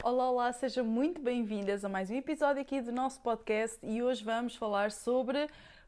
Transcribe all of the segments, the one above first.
Olá, olá, sejam muito bem-vindas a mais um episódio aqui do nosso podcast e hoje vamos falar sobre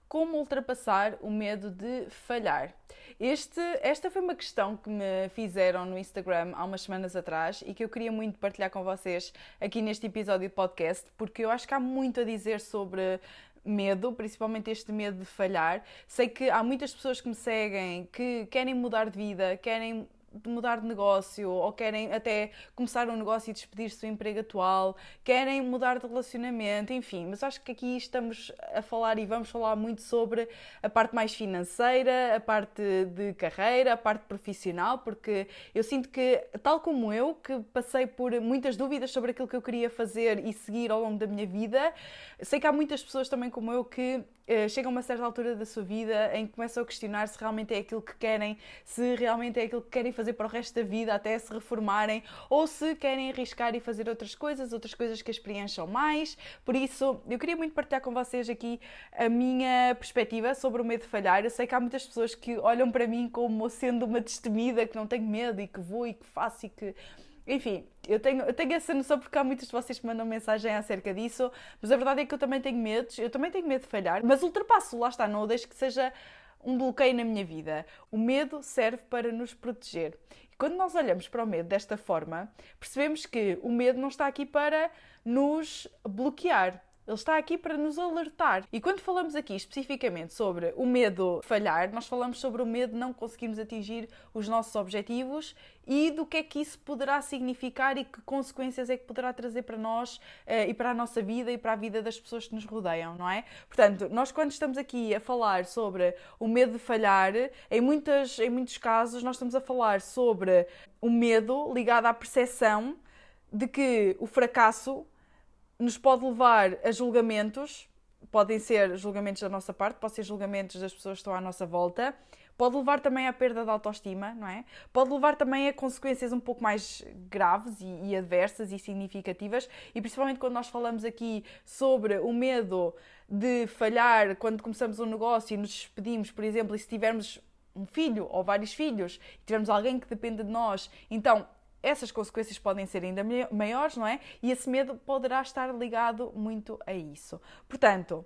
como ultrapassar o medo de falhar. Esta foi uma questão que me fizeram no Instagram há umas semanas atrás e que eu queria muito partilhar com vocês aqui neste episódio de podcast, porque eu acho que há muito a dizer sobre medo, principalmente este medo de falhar. Sei que há muitas pessoas que me seguem que querem mudar de vida, querem mudar de negócio ou querem até começar um negócio e despedir-se do emprego atual, querem mudar de relacionamento, enfim. Mas acho que aqui estamos a falar e vamos falar muito sobre a parte mais financeira, a parte de carreira, a parte profissional, porque eu sinto que, tal como eu, que passei por muitas dúvidas sobre aquilo que eu queria fazer e seguir ao longo da minha vida, sei que há muitas pessoas também como eu que chegam a uma certa altura da sua vida em que começam a questionar se realmente é aquilo que querem, se realmente é aquilo que querem fazer para o resto da vida até se reformarem, ou se querem arriscar e fazer outras coisas que as preencham mais. Por isso, eu queria muito partilhar com vocês aqui a minha perspectiva sobre o medo de falhar. Eu sei que há muitas pessoas que olham para mim como sendo uma destemida, que não tenho medo e que vou e que faço e que... Enfim, eu tenho essa noção porque há muitos de vocês que mandam mensagem acerca disso, mas a verdade é que eu também tenho medos, eu também tenho medo de falhar, mas ultrapasso, lá está, não o deixo que seja um bloqueio na minha vida. O medo serve para nos proteger. E quando nós olhamos para o medo desta forma, percebemos que o medo não está aqui para nos bloquear. Ele está aqui para nos alertar. E quando falamos aqui especificamente sobre o medo de falhar, nós falamos sobre o medo de não conseguirmos atingir os nossos objetivos e do que é que isso poderá significar e que consequências é que poderá trazer para nós e para a nossa vida e para a vida das pessoas que nos rodeiam, não é? Portanto, nós quando estamos aqui a falar sobre o medo de falhar, em muitos casos nós estamos a falar sobre o medo ligado à percepção de que o fracasso nos pode levar a julgamentos, podem ser julgamentos da nossa parte, podem ser julgamentos das pessoas que estão à nossa volta, pode levar também à perda de autoestima, não é? Pode levar também a consequências um pouco mais graves e adversas e significativas, e principalmente quando nós falamos aqui sobre o medo de falhar quando começamos um negócio e nos despedimos, por exemplo, e se tivermos um filho ou vários filhos, e tivermos alguém que depende de nós, então essas consequências podem ser ainda maiores, não é? E esse medo poderá estar ligado muito a isso. Portanto,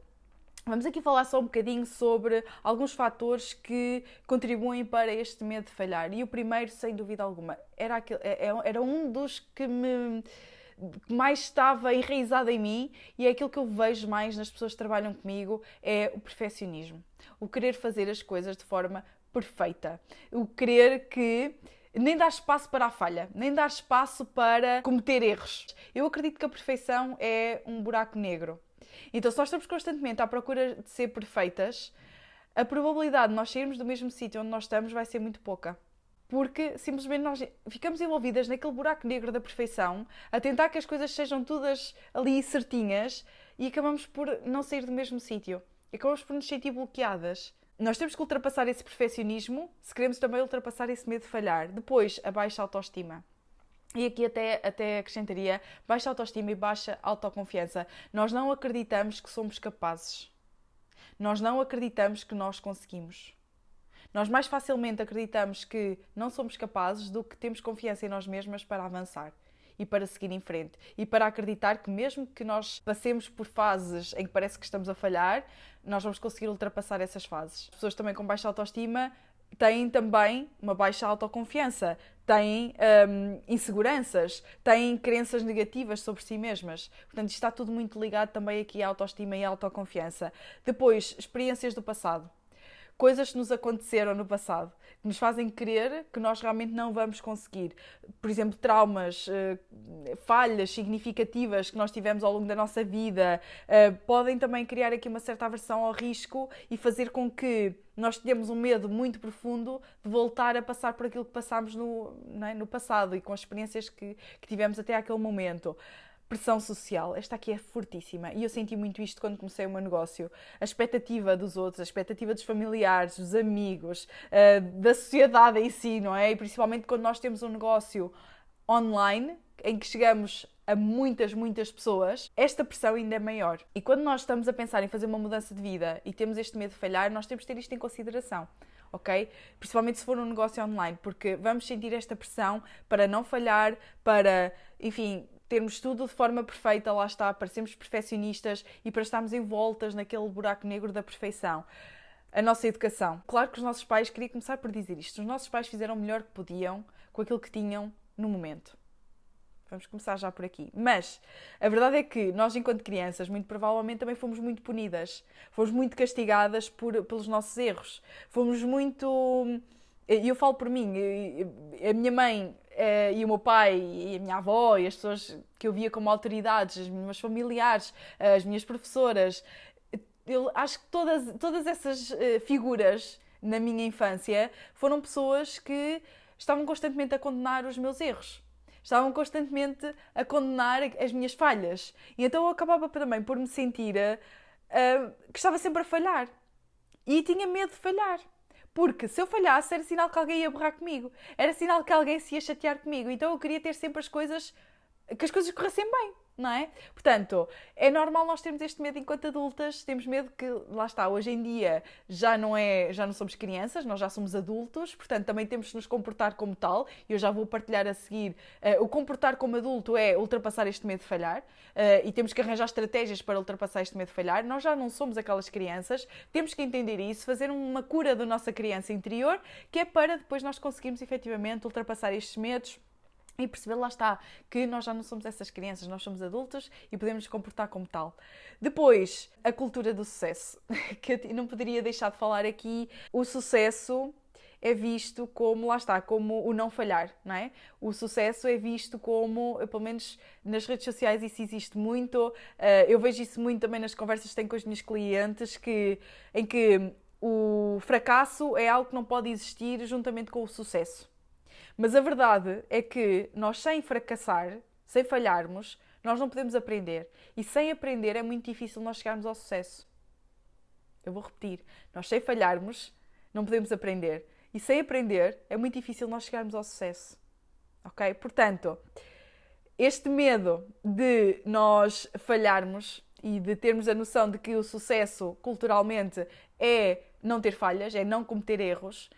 vamos aqui falar só um bocadinho sobre alguns fatores que contribuem para este medo de falhar. E o primeiro, sem dúvida alguma, era um dos que mais estava enraizado em mim e é aquilo que eu vejo mais nas pessoas que trabalham comigo, é o perfeccionismo. O querer fazer as coisas de forma perfeita. O querer que nem dar espaço para a falha, nem dar espaço para cometer erros. Eu acredito que a perfeição é um buraco negro. Então, se nós estamos constantemente à procura de ser perfeitas, a probabilidade de nós sairmos do mesmo sítio onde nós estamos vai ser muito pouca. Porque simplesmente nós ficamos envolvidas naquele buraco negro da perfeição, a tentar que as coisas sejam todas ali certinhas e acabamos por não sair do mesmo sítio. Acabamos por nos sentir bloqueadas. Nós temos que ultrapassar esse perfeccionismo se queremos também ultrapassar esse medo de falhar. Depois, a baixa autoestima. E aqui até acrescentaria baixa autoestima e baixa autoconfiança. Nós não acreditamos que somos capazes. Nós não acreditamos que nós conseguimos. Nós mais facilmente acreditamos que não somos capazes do que temos confiança em nós mesmas para avançar e para seguir em frente. E para acreditar que mesmo que nós passemos por fases em que parece que estamos a falhar, nós vamos conseguir ultrapassar essas fases. As pessoas também com baixa autoestima têm também uma baixa autoconfiança, têm inseguranças, têm crenças negativas sobre si mesmas. Portanto, isto está tudo muito ligado também aqui à autoestima e à autoconfiança. Depois, experiências do passado. Coisas que nos aconteceram no passado, que nos fazem crer que nós realmente não vamos conseguir. Por exemplo, traumas, falhas significativas que nós tivemos ao longo da nossa vida, podem também criar aqui uma certa aversão ao risco e fazer com que nós tenhamos um medo muito profundo de voltar a passar por aquilo que passámos no passado e com as experiências que tivemos até aquele momento. Pressão social, esta aqui é fortíssima e eu senti muito isto quando comecei o meu negócio. A expectativa dos outros, a expectativa dos familiares, dos amigos, da sociedade em si, não é? E principalmente quando nós temos um negócio online, em que chegamos a muitas pessoas, esta pressão ainda é maior. E quando nós estamos a pensar em fazer uma mudança de vida e temos este medo de falhar, nós temos de ter isto em consideração. Ok? Principalmente se for um negócio online, porque vamos sentir esta pressão para não falhar, para, enfim, termos tudo de forma perfeita, lá está, para sermos perfeccionistas e para estarmos envoltas naquele buraco negro da perfeição. A nossa educação. Claro que os nossos pais, queria começar por dizer isto, os nossos pais fizeram o melhor que podiam com aquilo que tinham no momento. Vamos começar já por aqui. Mas a verdade é que nós, enquanto crianças, muito provavelmente também fomos muito punidas. Fomos muito castigadas pelos nossos erros. Fomos muito... E eu falo por mim, a minha mãe e o meu pai e a minha avó e as pessoas que eu via como autoridades, os meus familiares, as minhas professoras, eu acho que todas essas figuras na minha infância foram pessoas que estavam constantemente a condenar os meus erros. Estavam constantemente a condenar as minhas falhas. E então eu acabava também por me sentir que estava sempre a falhar. E tinha medo de falhar. Porque se eu falhasse era sinal que alguém ia borrar comigo. Era sinal que alguém se ia chatear comigo. Então eu queria ter sempre que as coisas corressem bem, não é? Portanto, é normal nós termos este medo enquanto adultas, temos medo que, lá está, hoje em dia já não somos crianças, nós já somos adultos, portanto também temos de nos comportar como tal, e eu já vou partilhar a seguir, o comportar como adulto é ultrapassar este medo de falhar, e temos que arranjar estratégias para ultrapassar este medo de falhar, nós já não somos aquelas crianças, temos que entender isso, fazer uma cura da nossa criança interior, que é para depois nós conseguirmos efetivamente ultrapassar estes medos, e perceber, lá está, que nós já não somos essas crianças, nós somos adultos e podemos nos comportar como tal. Depois, a cultura do sucesso, que eu não poderia deixar de falar aqui. O sucesso é visto como, lá está, como o não falhar, não é? O sucesso é visto como, pelo menos nas redes sociais isso existe muito, eu vejo isso muito também nas conversas que tenho com os meus clientes, em que o fracasso é algo que não pode existir juntamente com o sucesso. Mas a verdade é que nós, sem fracassar, sem falharmos, nós não podemos aprender. E sem aprender é muito difícil nós chegarmos ao sucesso. Eu vou repetir. Nós, sem falharmos, não podemos aprender. E sem aprender é muito difícil nós chegarmos ao sucesso. Ok? Portanto, este medo de nós falharmos e de termos a noção de que o sucesso, culturalmente, é não ter falhas, é não cometer erros,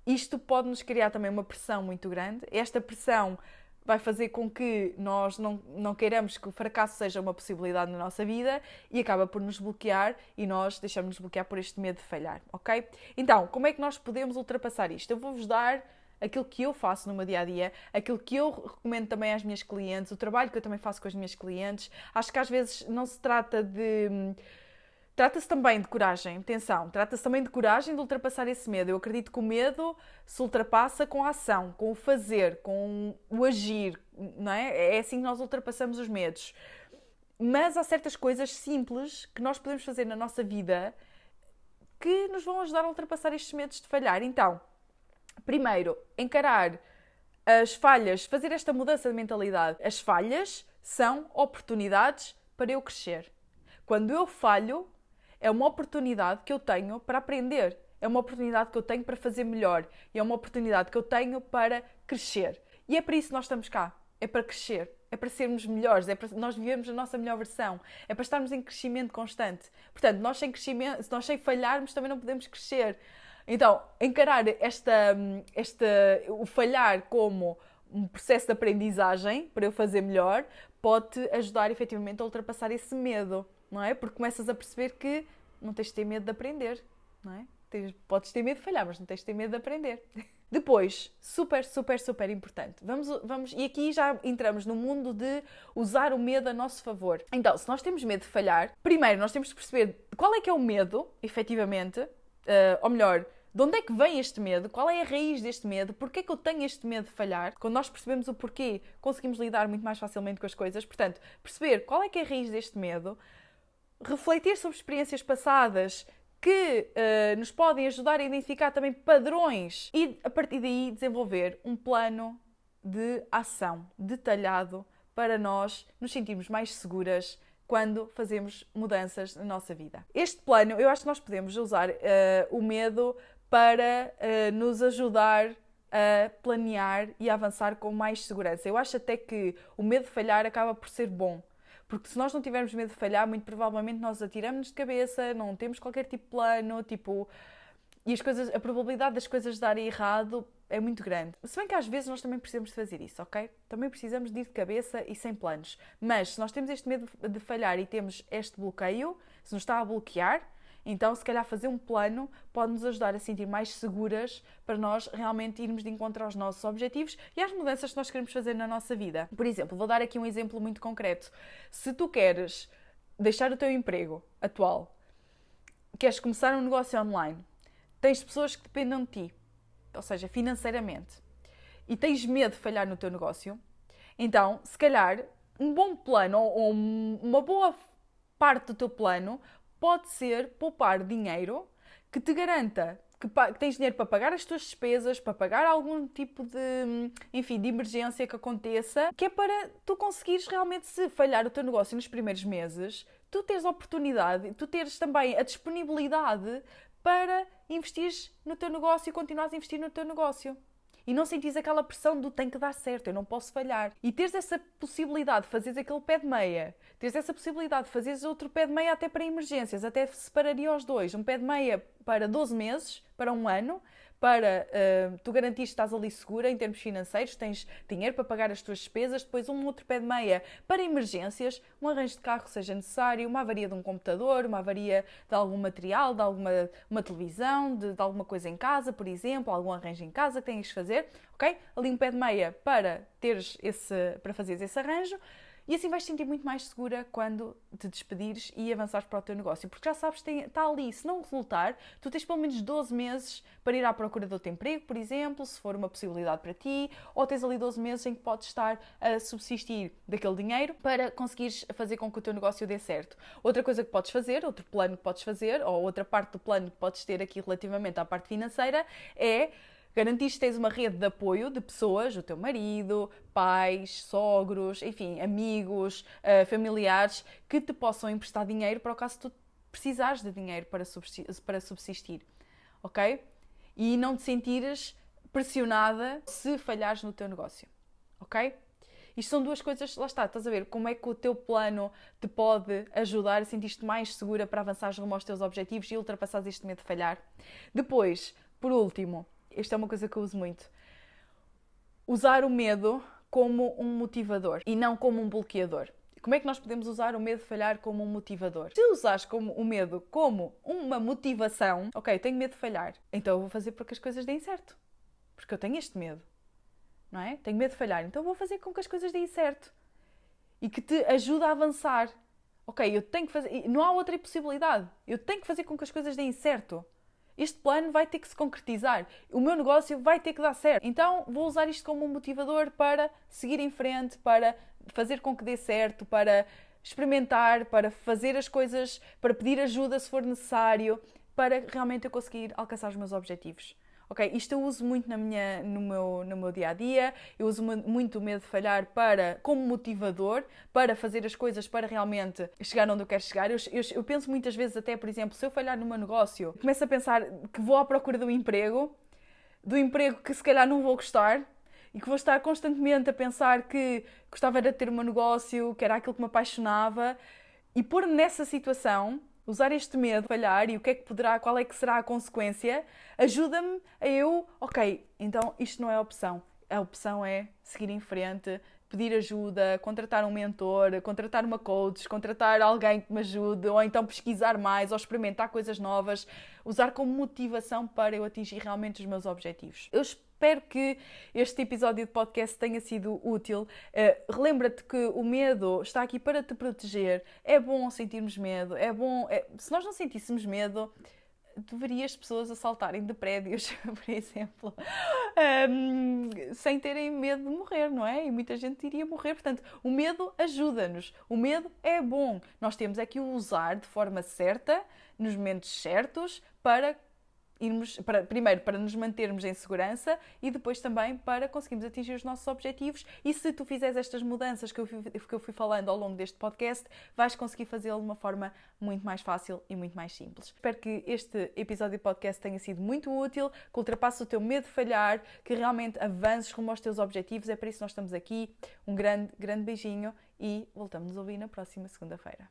isto pode nos criar também uma pressão muito grande. Esta pressão vai fazer com que nós não queiramos que o fracasso seja uma possibilidade na nossa vida e acaba por nos bloquear e nós deixamos-nos bloquear por este medo de falhar, ok? Então, como é que nós podemos ultrapassar isto? Eu vou-vos dar aquilo que eu faço no meu dia-a-dia, aquilo que eu recomendo também às minhas clientes, o trabalho que eu também faço com as minhas clientes. Acho que às vezes não se trata de... Trata-se também de coragem, atenção, trata-se também de coragem de ultrapassar esse medo. Eu acredito que o medo se ultrapassa com a ação, com o fazer, com o agir, não é? É assim que nós ultrapassamos os medos. Mas há certas coisas simples que nós podemos fazer na nossa vida que nos vão ajudar a ultrapassar estes medos de falhar. Então, primeiro, encarar as falhas, fazer esta mudança de mentalidade. As falhas são oportunidades para eu crescer. Quando eu falho, é uma oportunidade que eu tenho para aprender. É uma oportunidade que eu tenho para fazer melhor. E é uma oportunidade que eu tenho para crescer. E é para isso que nós estamos cá. É para crescer. É para sermos melhores. É para nós vivermos a nossa melhor versão. É para estarmos em crescimento constante. Portanto, nós sem crescimento, se nós sem falharmos, também não podemos crescer. Então, encarar o falhar como um processo de aprendizagem para eu fazer melhor pode-te ajudar efetivamente a ultrapassar esse medo. Não é? Porque começas a perceber que não tens de ter medo de aprender, não é? Podes ter medo de falhar, mas não tens de ter medo de aprender. Depois, super, super, super importante. E aqui já entramos no mundo de usar o medo a nosso favor. Então, se nós temos medo de falhar, primeiro nós temos de perceber qual é que é o medo, efetivamente, ou melhor, de onde é que vem este medo? Qual é a raiz deste medo? Porquê é que eu tenho este medo de falhar? Quando nós percebemos o porquê, conseguimos lidar muito mais facilmente com as coisas. Portanto, perceber qual é que é a raiz deste medo, refletir sobre experiências passadas que nos podem ajudar a identificar também padrões e, a partir daí, desenvolver um plano de ação detalhado para nós nos sentirmos mais seguras quando fazemos mudanças na nossa vida. Este plano, eu acho que nós podemos usar o medo para nos ajudar a planear e a avançar com mais segurança. Eu acho até que o medo de falhar acaba por ser bom. Porque se nós não tivermos medo de falhar, muito provavelmente nós atiramos-nos de cabeça, não temos qualquer tipo de plano, e a probabilidade das coisas darem errado é muito grande. Se bem que às vezes nós também precisamos de fazer isso, ok? Também precisamos de ir de cabeça e sem planos. Mas se nós temos este medo de falhar e temos este bloqueio, se nos está a bloquear, então se calhar fazer um plano pode nos ajudar a sentir mais seguras para nós realmente irmos de encontro aos nossos objetivos e às mudanças que nós queremos fazer na nossa vida. Por exemplo, vou dar aqui um exemplo muito concreto. Se tu queres deixar o teu emprego atual, queres começar um negócio online, tens pessoas que dependem de ti, ou seja, financeiramente, e tens medo de falhar no teu negócio, então, se calhar, um bom plano ou uma boa parte do teu plano pode ser poupar dinheiro que te garanta que tens dinheiro para pagar as tuas despesas, para pagar algum tipo de, enfim, de emergência que aconteça, que é para tu conseguires realmente, se falhar o teu negócio nos primeiros meses, tu teres a oportunidade, tu teres também a disponibilidade para investir no teu negócio e continuares a investir no teu negócio. E não sentires aquela pressão do tem que dar certo, eu não posso falhar. E teres essa possibilidade de fazeres aquele pé de meia, teres essa possibilidade de fazeres outro pé de meia até para emergências, até separaria os dois. Um pé de meia para 12 meses, para um ano, para tu garantir que estás ali segura em termos financeiros, tens dinheiro para pagar as tuas despesas, depois um outro pé de meia para emergências, um arranjo de carro seja necessário, uma avaria de um computador, uma avaria de algum material, de uma televisão, de alguma coisa em casa, por exemplo, algum arranjo em casa que tenhas que fazer, ok? Ali um pé de meia para fazeres esse arranjo. E assim vais te sentir muito mais segura quando te despedires e avançares para o teu negócio. Porque já sabes, está ali, se não resultar, tu tens pelo menos 12 meses para ir à procura do outro emprego, por exemplo, se for uma possibilidade para ti, ou tens ali 12 meses em que podes estar a subsistir daquele dinheiro para conseguires fazer com que o teu negócio dê certo. Outra coisa que podes fazer, outro plano que podes fazer, ou outra parte do plano que podes ter aqui relativamente à parte financeira, é garantir que tens uma rede de apoio de pessoas, o teu marido, pais, sogros, enfim, amigos, familiares, que te possam emprestar dinheiro para o caso tu precisares de dinheiro para subsistir, ok? E não te sentires pressionada se falhares no teu negócio, ok? Isto são duas coisas, lá está, estás a ver como é que o teu plano te pode ajudar a sentir-te mais segura para avançares rumo aos teus objetivos e ultrapassares este medo de falhar. Depois, por último, esta é uma coisa que eu uso muito. Usar o medo como um motivador e não como um bloqueador. Como é que nós podemos usar o medo de falhar como um motivador? Se usares o medo como uma motivação, ok, tenho medo de falhar, então eu vou fazer para que as coisas deem certo. Porque eu tenho este medo, não é? Tenho medo de falhar, então eu vou fazer com que as coisas deem certo. E que te ajuda a avançar. Ok, eu tenho que fazer... Não há outra possibilidade. Eu tenho que fazer com que as coisas deem certo. Este plano vai ter que se concretizar. O meu negócio vai ter que dar certo. Então vou usar isto como um motivador para seguir em frente, para fazer com que dê certo, para experimentar, para fazer as coisas, para pedir ajuda se for necessário, para realmente eu conseguir alcançar os meus objetivos. Ok, isto eu uso muito no meu dia-a-dia, eu uso muito o medo de falhar como motivador, para fazer as coisas, para realmente chegar onde eu quero chegar. Eu penso muitas vezes até, por exemplo, se eu falhar no meu negócio, começo a pensar que vou à procura do emprego que se calhar não vou gostar, e que vou estar constantemente a pensar que gostava de ter o meu negócio, que era aquilo que me apaixonava, e pôr-me nessa situação... Usar este medo de falhar e qual é que será a consequência, ajuda-me a ok, então isto não é a opção. A opção é seguir em frente, pedir ajuda, contratar um mentor, contratar uma coach, contratar alguém que me ajude, ou então pesquisar mais, ou experimentar coisas novas, usar como motivação para eu atingir realmente os meus objetivos. Eu espero que este episódio de podcast tenha sido útil. Relembra-te que o medo está aqui para te proteger. É bom sentirmos medo, é bom... Se nós não sentíssemos medo, tu verias pessoas a saltarem de prédios, por exemplo, sem terem medo de morrer, não é? E muita gente iria morrer. Portanto, o medo ajuda-nos. O medo é bom. Nós temos é que o usar de forma certa, nos momentos certos, primeiro para nos mantermos em segurança e depois também para conseguirmos atingir os nossos objetivos. E se tu fizeres estas mudanças que eu fui falando ao longo deste podcast, vais conseguir fazê-lo de uma forma muito mais fácil e muito mais simples. Espero que este episódio de podcast tenha sido muito útil, que ultrapasses o teu medo de falhar, que realmente avances rumo aos teus objetivos. É para isso que nós estamos aqui. Um grande, grande beijinho e voltamos a ouvir na próxima segunda-feira.